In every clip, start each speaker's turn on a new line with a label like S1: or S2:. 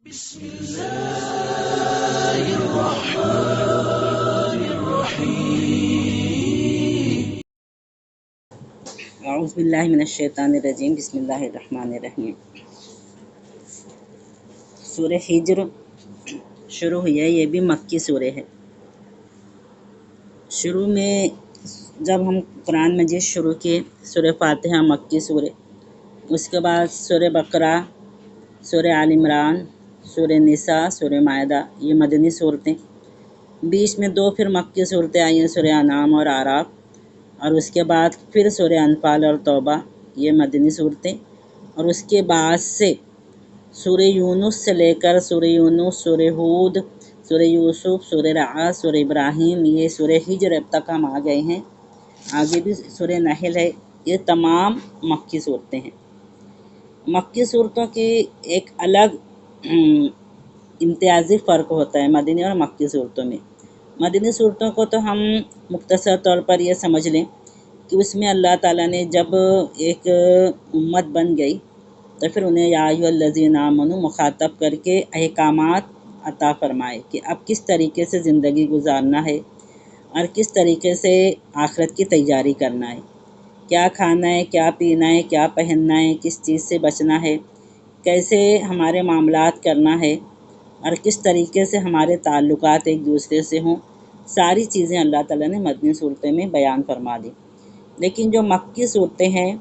S1: بسم الله الرحمن الرحيم
S2: اعوذ باللہ من الشیطان الرجیم بسم اللہ الرحمن الرحیم۔ سورہ ہجر شروع ہوئی ہے، یہ بھی مکی سورہ ہے۔ شروع میں جب ہم قرآن مجید شروع کیے، سورہ فاتحہ مکی سورہ، اس کے بعد سورہ بقرہ، سورہ آل عمران، سورہ نساء، سورہ مائدہ، یہ مدنی صورتیں۔ بیچ میں دو پھر مکی صورتیں آئی ہیں، سورہ انعام اور اعراف، اور اس کے بعد پھر سورہ انفال اور توبہ، یہ مدنی صورتیں۔ اور اس کے بعد سے سورہ یونس سے لے کر سورہ یونس، سورہ ہود، سورہ یوسف، سورہ رعد، سورہ ابراہیم، یہ سورہ ہجر اب تک ہم آ گئے ہیں۔ آگے بھی سورہ نحل ہے، یہ تمام مکی صورتیں ہیں۔ مکی صورتوں کی ایک الگ امتیازی فرق ہوتا ہے مدنی اور مکی صورتوں میں۔ مدنی صورتوں کو تو ہم مختصر طور پر یہ سمجھ لیں کہ اس میں اللہ تعالیٰ نے جب ایک امت بن گئی تو پھر انہیں یا ایھا الذین آمنوا مخاطب کر کے احکامات عطا فرمائے کہ اب کس طریقے سے زندگی گزارنا ہے اور کس طریقے سے آخرت کی تیاری کرنا ہے، کیا کھانا ہے، کیا پینا ہے، کیا پہننا ہے، کس چیز سے بچنا ہے، کیسے ہمارے معاملات کرنا ہے اور کس طریقے سے ہمارے تعلقات ایک دوسرے سے ہوں، ساری چیزیں اللہ تعالیٰ نے مدنی صورتیں میں بیان فرما دی۔ لیکن جو مکی صورتیں ہیں،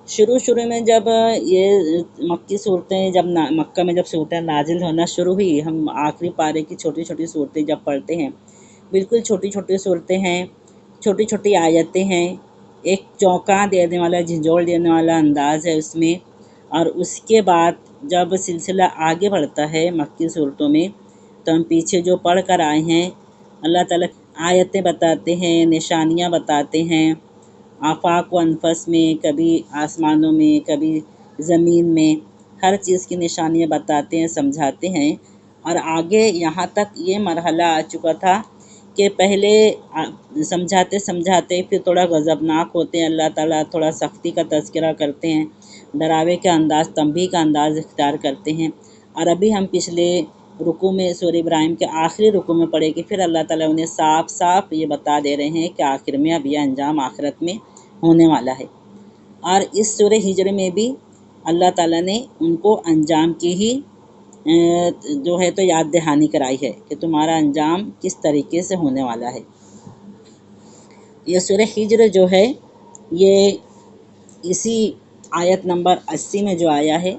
S2: شروع میں جب یہ مکی صورتیں مکہ میں جب صورتیں نازل ہونا شروع ہوئی، ہم آخری پارے کی چھوٹی چھوٹی صورتیں جب پڑھتے ہیں، بالکل چھوٹی چھوٹی صورتیں ہیں، چھوٹی چھوٹی آیتیں ہیں، ایک چونکا دینے والا، جھنجھوڑ دینے والا انداز ہے اس میں۔ اور اس کے بعد جب سلسلہ آگے بڑھتا ہے مکی صورتوں میں، تو ہم پیچھے جو پڑھ کر آئے ہیں، اللہ تعالیٰ آیتیں بتاتے ہیں، نشانیاں بتاتے ہیں، آفاق و انفس میں، کبھی آسمانوں میں، کبھی زمین میں، ہر چیز کی نشانیاں بتاتے ہیں، سمجھاتے ہیں۔ اور آگے یہاں تک یہ مرحلہ آ چکا تھا کہ پہلے سمجھاتے سمجھاتے پھر تھوڑا غضبناک ہوتے ہیں، اللہ تعالیٰ تھوڑا سختی کا تذکرہ کرتے ہیں، ڈراوے کا انداز، تنبیہ کا انداز اختیار کرتے ہیں۔ اور ابھی ہم پچھلے رکوع میں سورہ ابراہیم کے آخری رکوع میں پڑھے کہ پھر اللہ تعالیٰ انہیں صاف صاف یہ بتا دے رہے ہیں کہ آخر میں اب یہ انجام آخرت میں ہونے والا ہے۔ اور اس سورہ ہجر میں بھی اللہ تعالیٰ نے ان کو انجام کی ہی جو ہے تو یاد دہانی کرائی ہے کہ تمہارا انجام کس طریقے سے ہونے والا ہے۔ یہ سورہ ہجر جو ہے، یہ اسی آیت نمبر 80 میں جو آیا ہے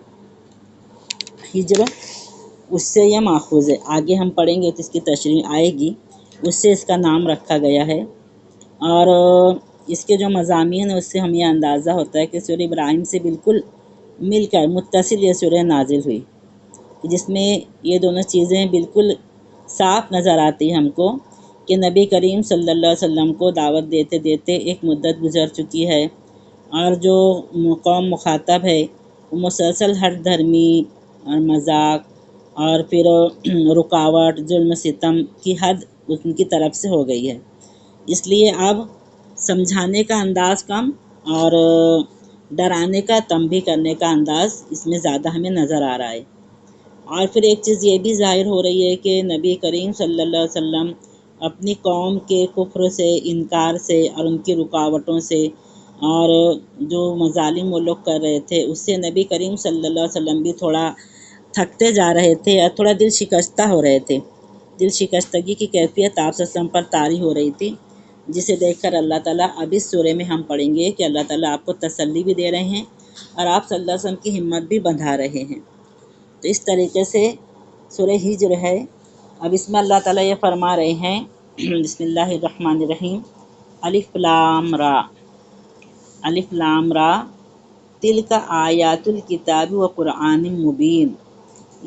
S2: ہجر، اس سے یہ ماخوذ ہے۔ آگے ہم پڑھیں گے تو اس کی تشریح آئے گی، اس سے اس کا نام رکھا گیا ہے۔ اور اس کے جو مضامین ہیں اس سے ہمیں اندازہ ہوتا ہے کہ سورہ ابراہیم سے بالکل مل کر متصل یہ سورہ نازل ہوئی، جس میں یہ دونوں چیزیں بالکل صاف نظر آتی ہیں ہم کو کہ نبی کریم صلی اللہ علیہ وسلم کو دعوت دیتے دیتے ایک مدت گزر چکی ہے، اور جو قوم مخاطب ہے وہ مسلسل ہر دھرمی اور مذاق اور پھر رکاوٹ، ظلم ستم کی حد ان کی طرف سے ہو گئی ہے۔ اس لیے اب سمجھانے کا انداز کم اور ڈرانے کا، تنبیہ کرنے کا انداز اس میں زیادہ ہمیں نظر آ رہا ہے۔ اور پھر ایک چیز یہ بھی ظاہر ہو رہی ہے کہ نبی کریم صلی اللہ علیہ وسلم اپنی قوم کے کفر سے، انکار سے اور ان کی رکاوٹوں سے اور جو مظالم وہ لوگ کر رہے تھے، اس سے نبی کریم صلی اللہ علیہ وسلم بھی تھوڑا تھکتے جا رہے تھے اور تھوڑا دل شکستہ ہو رہے تھے۔ دل شکستگی کی کیفیت آپ صلی اللہ علیہ وسلم پر طاری ہو رہی تھی، جسے دیکھ کر اللہ تعالیٰ اب اس سورے میں ہم پڑھیں گے کہ اللہ تعالیٰ آپ کو تسلی بھی دے رہے ہیں اور آپ صلی اللہ علیہ وسلم کی ہمت بھی بندھا رہے ہیں۔ تو اس طریقے سے سورہ ہجر ہے۔ اب اس میں اللہ تعالیٰ یہ فرما رہے ہیں بسم اللہ الرحمن الرحیم، الف لام را، الف لام را تلک آیات الکتاب و قرآن مبین۔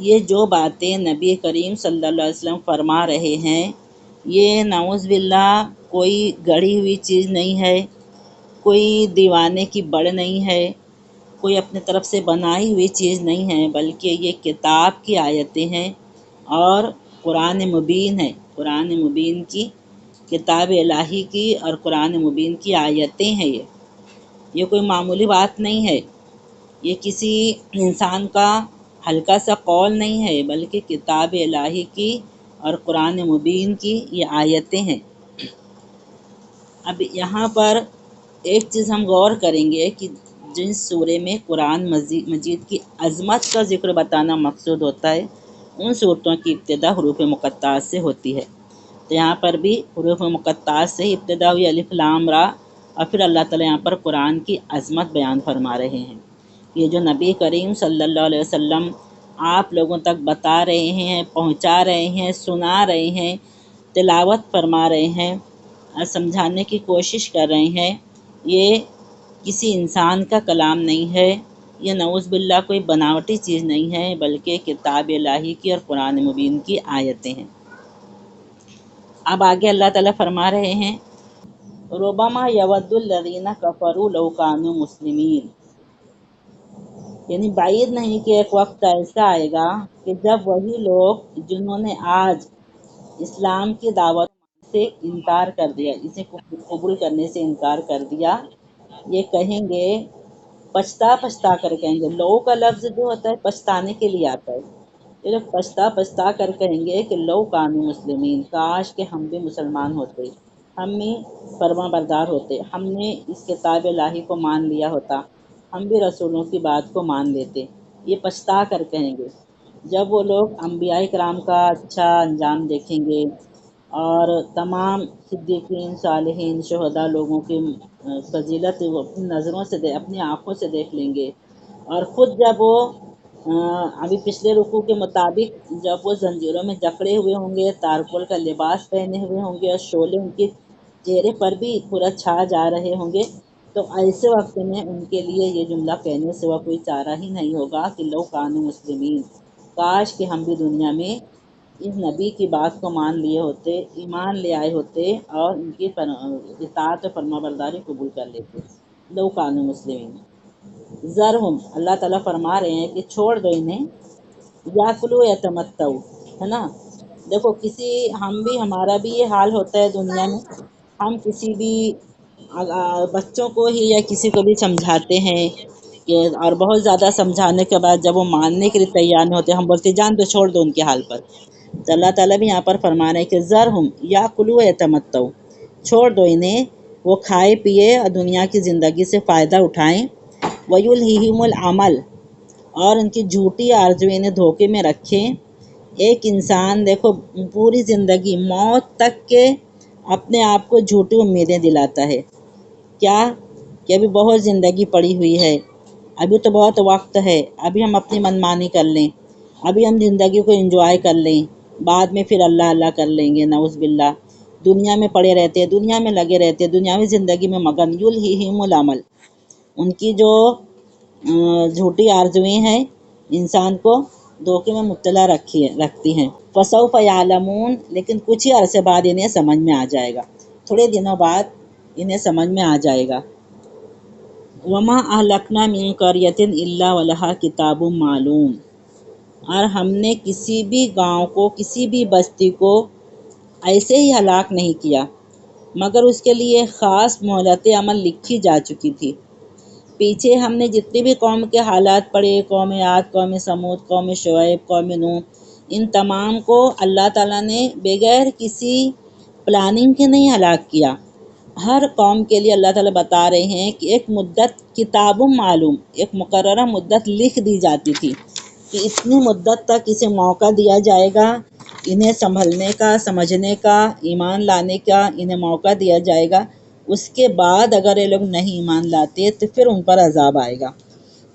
S2: یہ جو باتیں نبی کریم صلی اللہ علیہ وسلم فرما رہے ہیں، یہ نعوذ باللہ کوئی گڑھی ہوئی چیز نہیں ہے، کوئی دیوانے کی بڑ نہیں ہے، کوئی اپنے طرف سے بنائی ہوئی چیز نہیں ہے، بلکہ یہ کتاب کی آیتیں ہیں اور قرآن مبین ہے، قرآن مبین کی، کتاب الہی کی اور قرآن مبین کی آیتیں ہیں۔ یہ کوئی معمولی بات نہیں ہے، یہ کسی انسان کا ہلکا سا قول نہیں ہے، بلکہ کتاب الہی کی اور قرآن مبین کی یہ آیتیں ہیں۔ اب یہاں پر ایک چیز ہم غور کریں گے کہ جن سورے میں قرآن مجید کی عظمت کا ذکر بتانا مقصود ہوتا ہے، ان صورتوں کی ابتدا حروف مقطعات سے ہوتی ہے۔ تو یہاں پر بھی حروف مقطعات سے ہی ابتدا ہوئی، الف لام را، اور پھر اللہ تعالیٰ یہاں پر قرآن کی عظمت بیان فرما رہے ہیں۔ یہ جو نبی کریم صلی اللہ علیہ وسلم آپ لوگوں تک بتا رہے ہیں، پہنچا رہے ہیں، سنا رہے ہیں، تلاوت فرما رہے ہیں اور سمجھانے کی کوشش کر رہے ہیں، یہ کسی انسان کا کلام نہیں ہے، یہ نعوذ باللہ کوئی بناوٹی چیز نہیں ہے، بلکہ کتاب الہی کی اور قرآن مبین کی آیتیں ہیں۔ اب آگے اللہ تعالیٰ فرما رہے ہیں ربما یود الذین کفروا لو کانوا مسلمین، یعنی بعید نہیں کہ ایک وقت ایسا آئے گا کہ جب وہی لوگ جنہوں نے آج اسلام کی دعوت سے انکار کر دیا، اسے قبول کرنے سے انکار کر دیا، یہ کہیں گے، پچھتا کر کہیں گے۔ لو کا لفظ جو ہوتا ہے پچھتانے کے لیے آتا ہے، یہ لوگ پچھتا کر کہیں گے کہ لو کانوا مسلمین، کاش کہ ہم بھی مسلمان ہوتے، ہم بھی فرما بردار ہوتے، ہم نے اس کتاب الہی کو مان لیا ہوتا، ہم بھی رسولوں کی بات کو مان لیتے، یہ پچھتا کر کہیں گے۔ جب وہ لوگ انبیاء کرام کا اچھا انجام دیکھیں گے اور تمام صدیقین، صالحین، شہداء لوگوں کی فضیلت وہ اپنی نظروں سے اپنی آنکھوں سے دیکھ لیں گے، اور خود جب وہ ابھی پچھلے رکوع کے مطابق جب وہ زنجیروں میں جکڑے ہوئے ہوں گے، تارکول کا لباس پہنے ہوئے ہوں گے اور شعلے ان کے چہرے پر بھی پورا چھا جا رہے ہوں گے، تو ایسے وقت میں ان کے لیے یہ جملہ کہنے سے وہ کوئی چارہ ہی نہیں ہوگا کہ لو کانوا مسلمین، کاش کہ ہم بھی دنیا میں اس نبی کی بات کو مان لیے ہوتے، ایمان لے آئے ہوتے اور ان کی اطاعت و فرما برداری قبول کر لیتے، لو کانوا مسلمین۔ ذرہم، اللہ تعالیٰ فرما رہے ہیں کہ چھوڑ دو انہیں، یاکلوا یتمتعوا، ہے نا۔ دیکھو ہم بھی، ہمارا بھی یہ حال ہوتا ہے دنیا میں، ہم کسی بھی بچوں کو ہی یا کسی کو بھی سمجھاتے ہیں کہ، اور بہت زیادہ سمجھانے کے بعد جب وہ ماننے کے لیے تیار نہیں ہوتے، ہم بولتے جان دو، چھوڑ دو ان کے حال پر۔ تو اللہ تعالیٰ بھی یہاں پر فرما رہے ہیں کہ ذرہم یاکلوا یتمتعوا، چھوڑ دو انہیں، وہ کھائے پیے اور دنیا کی زندگی سے فائدہ اٹھائیں، ویلہہم العمل، اور ان کی جھوٹی آرزویں انہیں دھوکے میں رکھیں۔ ایک انسان دیکھو پوری زندگی موت تک کے اپنے آپ کو جھوٹی امیدیں دلاتا ہے، کیا کہ ابھی بہت زندگی پڑی ہوئی ہے، ابھی تو بہت وقت ہے، ابھی ہم اپنی منمانی کر لیں، ابھی ہم زندگی کو انجوائے کر لیں، بعد میں پھر اللہ اللہ کر لیں گے، نعوذ باللہ۔ دنیا میں پڑے رہتے ہیں، دنیا میں لگے رہتے ہیں، دنیاوی زندگی میں مگن، یلہہم العمل، ان کی جو جھوٹی آرزویں ہیں انسان کو دھوکے میں مبتلا رکھتی ہیں۔ فسوف یعلمون، لیکن کچھ ہی عرصے بعد انہیں سمجھ میں آ جائے گا، تھوڑے دنوں بعد انہیں سمجھ میں آ جائے گا۔ وما اہلکنا من قریۃ الا ولہا کتاب معلوم، اور ہم نے کسی بھی گاؤں کو، کسی بھی بستی کو ایسے ہی ہلاک نہیں کیا مگر اس کے لیے خاص مہلت عمل لکھی جا چکی تھی۔ پیچھے ہم نے جتنی بھی قوم کے حالات پڑھے، قوم عاد، قوم سمود، قوم شعیب، قوم نوح، ان تمام کو اللہ تعالیٰ نے بغیر کسی پلاننگ کے نہیں ہلاک کیا۔ ہر قوم کے لیے اللہ تعالیٰ بتا رہے ہیں کہ ایک مدت، کتاب معلوم، ایک مقررہ مدت لکھ دی جاتی تھی کہ اتنی مدت تک اسے موقع دیا جائے گا، انہیں سنبھلنے کا، سمجھنے کا، ایمان لانے کا انہیں موقع دیا جائے گا، اس کے بعد اگر یہ لوگ نہیں ایمان لاتے تو پھر ان پر عذاب آئے گا۔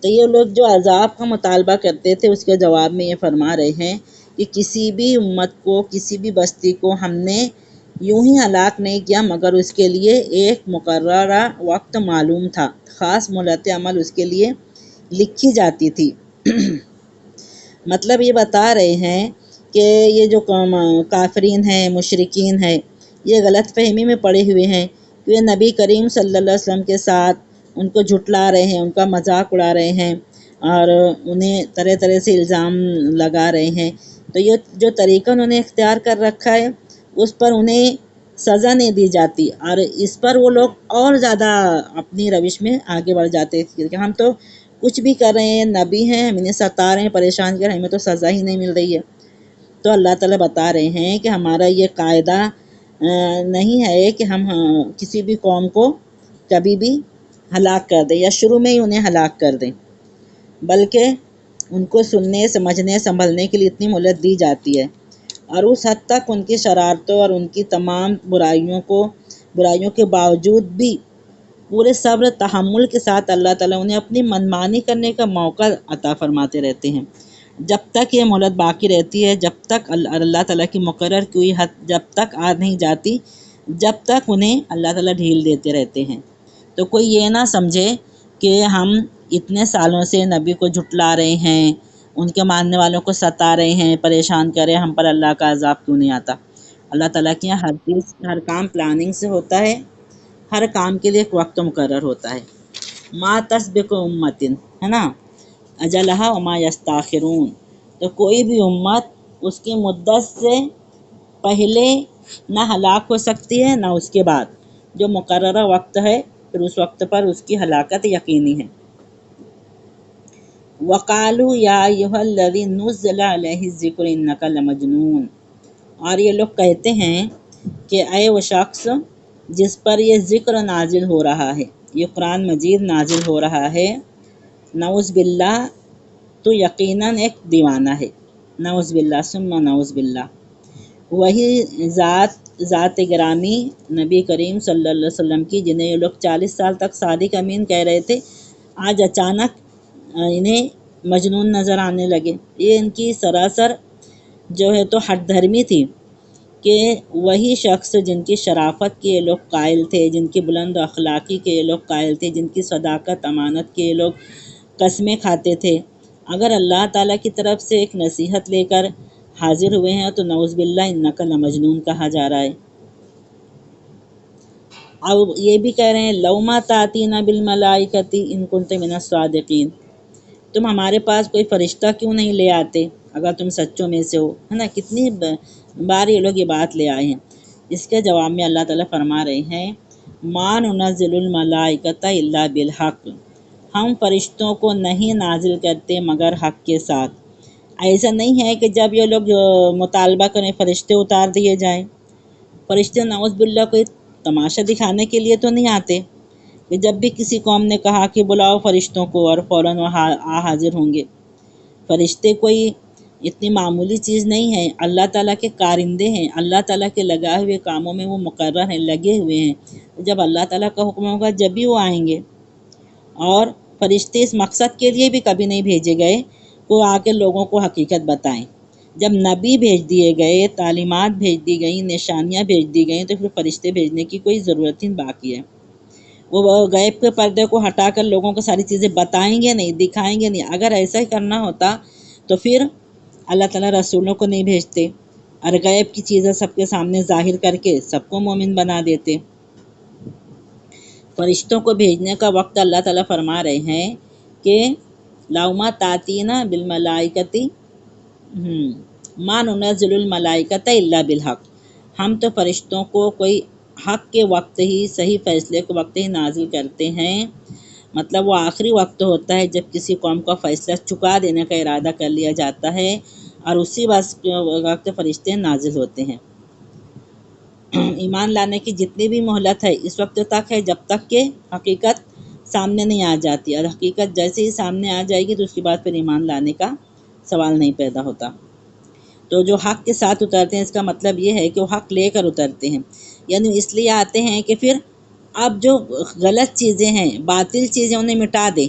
S2: تو یہ لوگ جو عذاب کا مطالبہ کرتے تھے، اس کے جواب میں یہ فرما رہے ہیں کہ کسی بھی امت کو، کسی بھی بستی کو ہم نے یوں ہی ہلاک نہیں کیا مگر اس کے لیے ایک مقررہ وقت معلوم تھا، خاص مہلت عمل اس کے لیے لکھی جاتی تھی۔ مطلب یہ بتا رہے ہیں کہ یہ جو کافرین ہیں، مشرکین ہیں، یہ غلط فہمی میں پڑے ہوئے ہیں کہ یہ نبی کریم صلی اللہ علیہ وسلم کے ساتھ ان کو جھٹلا رہے ہیں، ان کا مذاق اڑا رہے ہیں اور انہیں طرح طرح سے الزام لگا رہے ہیں۔ تو یہ جو طریقہ انہوں نے اختیار کر رکھا ہے، اس پر انہیں سزا نہیں دی جاتی، اور اس پر وہ لوگ اور زیادہ اپنی روش میں آگے بڑھ جاتے ہیں کہ ہم تو کچھ بھی کر رہے ہیں، نبی ہیں، ہم انہیں ستا رہے ہیں، پریشان کر رہے ہیں، ہمیں تو سزا ہی نہیں مل رہی ہے۔ تو اللہ تعالیٰ بتا رہے ہیں کہ ہمارا یہ قاعدہ نہیں ہے کہ ہم کسی بھی قوم کو کبھی بھی ہلاک کر دیں یا شروع میں ہی انہیں ہلاک کر دیں، بلکہ ان کو سننے، سمجھنے، سنبھلنے کے لیے اتنی مہلت دی جاتی ہے، اور اس حد تک ان کی شرارتوں اور ان کی تمام برائیوں کے باوجود بھی پورے صبر تحمل کے ساتھ اللہ تعالیٰ انہیں اپنی منمانی کرنے کا موقع عطا فرماتے رہتے ہیں۔ جب تک یہ مہلت باقی رہتی ہے، جب تک اللہ تعالیٰ کی مقرر کی ہوئی حد جب تک آ نہیں جاتی، جب تک انہیں اللہ تعالیٰ ڈھیل دیتے رہتے ہیں۔ تو کوئی یہ نہ سمجھے کہ ہم اتنے سالوں سے نبی کو جھٹلا رہے ہیں، ان کے ماننے والوں کو ستا رہے ہیں، پریشان کر رہے ہیں، ہم پر اللہ کا عذاب کیوں نہیں آتا۔ اللہ تعالیٰ کے یہاں ہر کام پلاننگ سے ہوتا ہے، ہر کام کے لیے ایک وقت مقرر ہوتا ہے۔ ما تسبق امتن، ہے نا، اجلہا وما یستاخرون، تو کوئی بھی امت اس کی مدت سے پہلے نہ ہلاک ہو سکتی ہے نہ اس کے بعد، جو مقررہ وقت ہے پھر اس وقت پر اس کی ہلاکت یقینی ہے۔ وَقَالُوا يَا أَيُّهَا الَّذِي نُزِّلَ عَلَيْهِ الذِّكْرُ إِنَّكَ لَمَجْنُونٌ، اور یہ لوگ کہتے ہیں کہ اے وہ شخص جس پر یہ ذکر نازل ہو رہا ہے، یہ قرآن مجید نازل ہو رہا ہے، نعوذ باللہ تو یقیناً ایک دیوانہ ہے، نعوذ باللہ ثم نعوذ باللہ۔ وہی ذات گرامی نبی کریم صلی اللہ علیہ وسلم کی، جنہیں یہ لوگ 40 سال تک صادق امین کہہ رہے تھے، آج اچانک انہیں مجنون نظر آنے لگے۔ یہ ان کی سراسر جو ہے تو ہٹ دھرمی تھی کہ وہی شخص جن کی شرافت کے یہ لوگ قائل تھے، جن کی بلند اخلاقی کے یہ لوگ قائل تھے، جن کی صداقت امانت کے یہ لوگ قسمیں کھاتے تھے، اگر اللہ تعالیٰ کی طرف سے ایک نصیحت لے کر حاضر ہوئے ہیں تو نعوذ باللہ انک لمجنون کہا جا رہا ہے۔ اب یہ بھی کہہ رہے ہیں لو ما تاتینا بالملائکۃ ان کنت من الصادقین، تم ہمارے پاس کوئی فرشتہ کیوں نہیں لے آتے اگر تم سچوں میں سے ہو، ہے نا۔ کتنی بار یہ لوگ یہ بات لے آئے ہیں۔ اس کے جواب میں اللہ تعالیٰ فرما رہے ہیں ما ننزل الملائکۃ الا بالحق، ہم فرشتوں کو نہیں نازل کرتے مگر حق کے ساتھ۔ ایسا نہیں ہے کہ جب یہ لوگ مطالبہ کریں فرشتے اتار دیے جائیں۔ فرشتے نعوذ باللہ کوئی تماشا دکھانے کے لیے تو نہیں آتے کہ جب بھی کسی قوم نے کہا کہ بلاؤ فرشتوں کو اور فوراً وہ حاضر ہوں گے۔ فرشتے کوئی اتنی معمولی چیز نہیں ہے، اللہ تعالیٰ کے کارندے ہیں، اللہ تعالیٰ کے لگائے ہوئے کاموں میں وہ مقرر ہیں، لگے ہوئے ہیں۔ جب اللہ تعالیٰ کا حکم ہوگا جب بھی وہ آئیں گے۔ اور فرشتے اس مقصد کے لیے بھی کبھی نہیں بھیجے گئے کہ وہ آ کے لوگوں کو حقیقت بتائیں۔ جب نبی بھیج دیے گئے، تعلیمات بھیج دی گئیں، نشانیاں بھیج دی گئیں، تو پھر فرشتے بھیجنے کی کوئی ضرورت ہی باقی ہے۔ وہ غیب کے پردے کو ہٹا کر لوگوں کو ساری چیزیں بتائیں گے نہیں، دکھائیں گے نہیں۔ اگر ایسا ہی کرنا ہوتا تو پھر اللہ تعالیٰ رسولوں کو نہیں بھیجتے اور غیب کی چیزیں سب کے سامنے ظاہر کر کے سب کو مومن بنا دیتے۔ فرشتوں کو بھیجنے کا وقت اللہ تعالیٰ فرما رہے ہیں کہ لوما تاتینا بالملائکۃ ما ننزل الملائکۃ الا بالحق، ہم تو فرشتوں کو کوئی حق کے وقت ہی، صحیح فیصلے کے وقت ہی نازل کرتے ہیں۔ مطلب وہ آخری وقت ہوتا ہے جب کسی قوم کا فیصلہ چکا دینے کا ارادہ کر لیا جاتا ہے، اور اسی وقت فرشتے نازل ہوتے ہیں۔ ایمان لانے کی جتنی بھی مہلت ہے اس وقت تک ہے جب تک کہ حقیقت سامنے نہیں آ جاتی، اور حقیقت جیسے ہی سامنے آ جائے گی تو اس کے بعد پھر ایمان لانے کا سوال نہیں پیدا ہوتا۔ تو جو حق کے ساتھ اترتے ہیں اس کا مطلب یہ ہے کہ وہ حق لے کر اترتے ہیں، یعنی اس لیے آتے ہیں کہ پھر اب جو غلط چیزیں ہیں، باطل چیزیں، انہیں مٹا دیں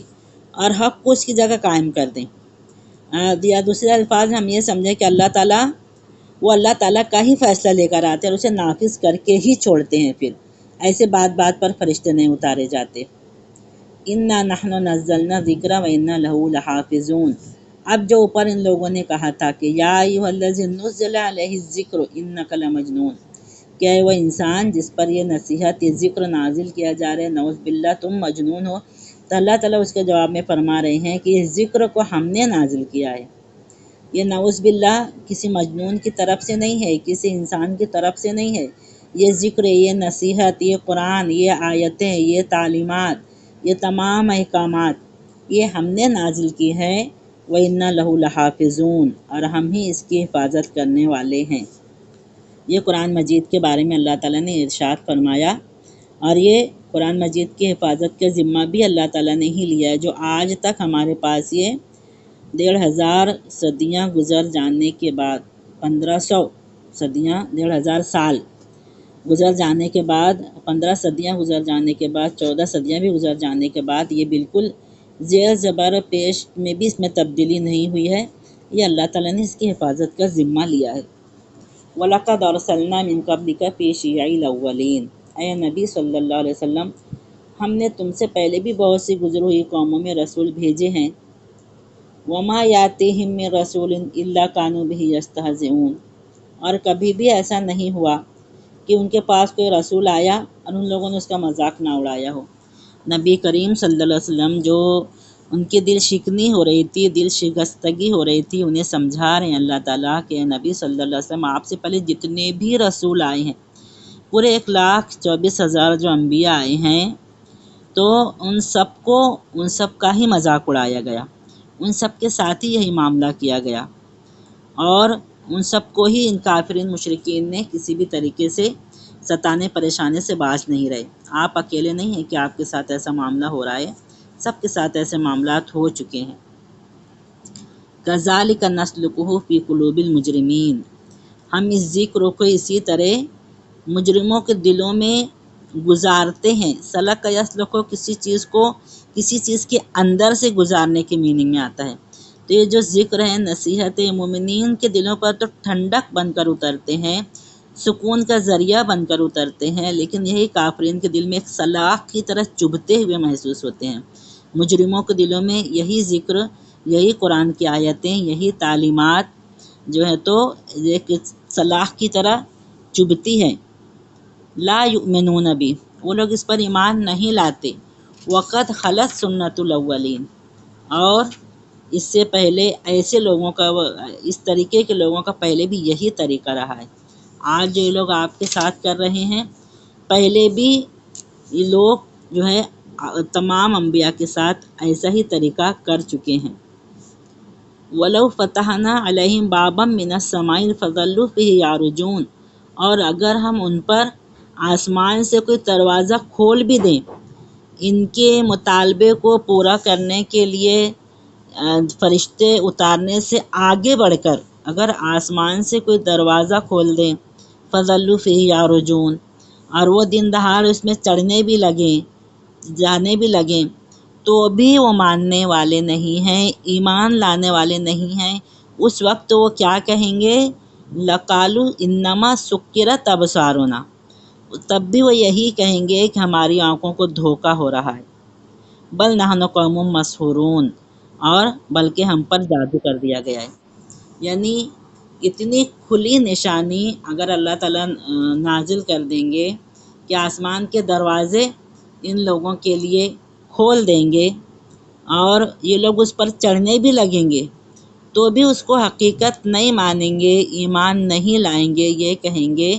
S2: اور حق کو اس کی جگہ قائم کر دیں۔ یا دوسرے الفاظ میں ہم یہ سمجھیں کہ اللہ تعالیٰ کا ہی فیصلہ لے کر آتے ہیں اور اسے نافذ کر کے ہی چھوڑتے ہیں۔ پھر ایسے بات پر فرشتے نہیں اتارے جاتے۔ انا نحن نزلنا الذکر وانا لہ لحافظون، اب جو اوپر ان لوگوں نے کہا تھا کہ یا ایھا الذی نزل علیہ الذکر انک لمجنون، کہ وہ انسان جس پر یہ نصیحت، یہ ذکر نازل کیا جا رہا ہے، نعوذ باللہ تم مجنون ہو، تو اللہ تعالیٰ اس کے جواب میں فرما رہے ہیں کہ اس ذکر کو ہم نے نازل کیا ہے۔ یہ نعوذ باللہ کسی مجنون کی طرف سے نہیں ہے، کسی انسان کی طرف سے نہیں ہے۔ یہ ذکر، یہ نصیحت، یہ قرآن، یہ آیتیں، یہ تعلیمات، یہ تمام احکامات یہ ہم نے نازل کی ہے، وَإِنَّا لَهُ لَحَافِظُونَ، اور ہم ہی اس کی حفاظت کرنے والے ہیں۔ یہ قرآن مجید کے بارے میں اللہ تعالیٰ نے ارشاد فرمایا، اور یہ قرآن مجید کی حفاظت کا ذمہ بھی اللہ تعالیٰ نے ہی لیا ہے، جو آج تک ہمارے پاس یہ 1500 صدیاں گزر جانے کے بعد، 1500 صدیاں 1500 سال گزر جانے کے بعد، 15 صدیاں گزر جانے کے بعد، 14 صدیاں بھی گزر جانے کے بعد، یہ بالکل زیر زبر پیش میں بھی اس میں تبدیلی نہیں ہوئی ہے۔ یہ اللہ تعالیٰ نے اس کی حفاظت کا ذمہ لیا ہے۔ وَلَقَدْ أَرْسَلْنَا مِن قَبْلِكَ فِي شِيَعِ الْأَوَّلِينَ، اے نبی صلی اللہ علیہ وسلم، ہم نے تم سے پہلے بھی بہت سی گزر ہوئی قوموں میں رسول بھیجے ہیں۔ وَمَا يَأْتِيهِم مِّن رَّسُولٍ إِلَّا كَانُوا بِهِ يَسْتَهْزِئُونَ، اور کبھی بھی ایسا نہیں ہوا کہ ان کے پاس کوئی رسول آیا اور ان لوگوں نے اس کا مذاق نہ اڑایا ہو۔ نبی کریم صلی اللہ علیہ وسلم جو ان کی دل شکنی ہو رہی تھی، دل شکستگی ہو رہی تھی، انہیں سمجھا رہے ہیں اللہ تعالیٰ کہ نبی صلی اللہ علیہ وسلم آپ سے پہلے جتنے بھی رسول آئے ہیں، پورے 1,24,000 جو انبیاء آئے ہیں، تو ان سب کا ہی مذاق اڑایا گیا، ان سب کے ساتھ ہی یہی معاملہ کیا گیا، اور ان سب کو ہی ان کافرین مشرکین نے کسی بھی طریقے سے ستانے پریشانے سے باز نہیں رہے۔ آپ اکیلے نہیں ہیں کہ آپ کے ساتھ ایسا معاملہ ہو رہا ہے، سب کے ساتھ ایسے معاملات ہو چکے ہیں۔ كَذَلِكَ نَسْلُكُهُ فِي قُلُوبِ الْمُجْرِمِينَ، ہم اس ذکر کو اسی طرح مجرموں کے دلوں میں گزارتے ہیں۔ سلک یسلک کسی چیز کے اندر سے گزارنے کے میننگ میں آتا ہے۔ تو یہ جو ذکر ہے، نصیحت مومنین کے دلوں پر تو ٹھنڈک بن کر اترتے ہیں، سکون کا ذریعہ بن کر اترتے ہیں، لیکن یہی کافرین کے دل میں ایک سلاخ کی طرح چبھتے ہوئے محسوس ہوتے ہیں۔ مجرموں کے دلوں میں یہی ذکر، یہی قرآن کی آیتیں، یہی تعلیمات جو ہے تو ایک سلاخ کی طرح چبھتی ہے۔ لا یؤمنون بی، وہ لوگ اس پر ایمان نہیں لاتے۔ وقد خلت سنت الاولین، اور اس سے پہلے ایسے لوگوں کا، اس طریقے کے لوگوں کا پہلے بھی یہی طریقہ رہا ہے۔ آج جو لوگ آپ کے ساتھ کر رہے ہیں، پہلے بھی یہ لوگ جو ہے تمام انبیاء کے ساتھ ایسا ہی طریقہ کر چکے ہیں۔ وَلَوْ فَتَحْنَا عَلَيْهِمْ بَابًا مِّنَ السَّمَاءِ فَظَلُّوا فِيهِ يَعْرُجُونَ، اور اگر ہم ان پر آسمان سے کوئی دروازہ کھول بھی دیں، ان کے مطالبے کو پورا کرنے کے لیے فرشتے اتارنے سے آگے بڑھ کر اگر آسمان سے کوئی دروازہ کھول دیں، فَظَلُّوا فِيهِ يَعْرُجُونَ، اور وہ دن دہاڑ اس میں چڑھنے بھی لگیں، جانے بھی لگیں، تو بھی وہ ماننے والے نہیں ہیں، ایمان لانے والے نہیں ہیں۔ اس وقت وہ کیا کہیں گے؟ لَقَالُوا إِنَّمَا سُكِّرَتْ أَبْصَارُنَا، تب بھی وہ یہی کہیں گے کہ ہماری آنکھوں کو دھوکہ ہو رہا ہے۔ بل نحن قوم مسحورون، اور بلکہ ہم پر جادو کر دیا گیا ہے۔ یعنی اتنی کھلی نشانی اگر اللہ تعالیٰ نازل کر دیں گے کہ آسمان کے دروازے ان لوگوں کے لیے کھول دیں گے اور یہ لوگ اس پر چڑھنے بھی لگیں گے، تو بھی اس کو حقیقت نہیں مانیں گے، ایمان نہیں لائیں گے، یہ کہیں گے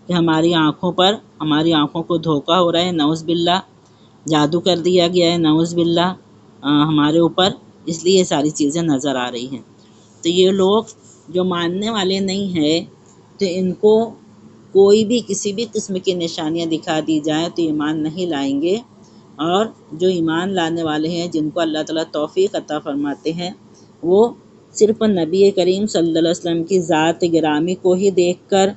S2: کہ ہماری آنکھوں کو دھوکہ ہو رہا ہے، نعوذ باللہ، جادو کر دیا گیا ہے، نعوذ باللہ ہمارے اوپر، اس لیے یہ ساری چیزیں نظر آ رہی ہیں۔ تو یہ لوگ جو ماننے والے نہیں ہیں، تو ان کو کوئی بھی کسی بھی قسم کی نشانیاں دکھا دی جائیں تو ایمان نہیں لائیں گے، اور جو ایمان لانے والے ہیں، جن کو اللہ تعالیٰ توفیق عطا فرماتے ہیں، وہ صرف نبی کریم صلی اللہ علیہ وسلم کی ذات گرامی کو ہی دیکھ کر،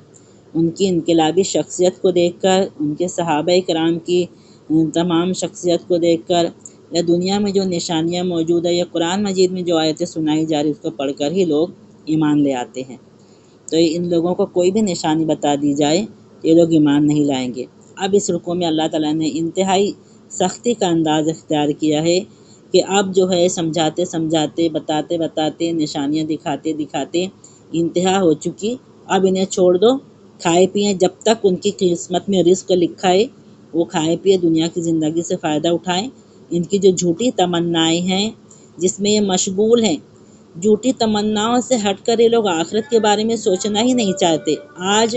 S2: ان کی انقلابی شخصیت کو دیکھ کر، ان کے صحابہ کرام کی تمام شخصیت کو دیکھ کر، یا دنیا میں جو نشانیاں موجود ہیں، یا قرآن مجید میں جو آیتیں سنائی جا رہی اس کو پڑھ کر ہی لوگ ایمان لے آتے ہیں۔ تو ان لوگوں کو کوئی بھی نشانی بتا دی جائے تو یہ لوگ ایمان نہیں لائیں گے۔ اب اس رکوع میں اللہ تعالیٰ نے انتہائی سختی کا انداز اختیار کیا ہے کہ اب جو ہے سمجھاتے بتاتے نشانیاں دکھاتے انتہا ہو چکی، اب انہیں چھوڑ دو، کھائے پئیں، جب تک ان کی قسمت میں رزق لکھا ہے وہ کھائے پیے، دنیا کی زندگی سے فائدہ اٹھائیں۔ ان کی جو جھوٹی تمنائیں ہیں جس میں یہ مشغول ہیں، جھوٹی تمناؤں سے ہٹ کر یہ لوگ آخرت کے بارے میں سوچنا ہی نہیں چاہتے۔ آج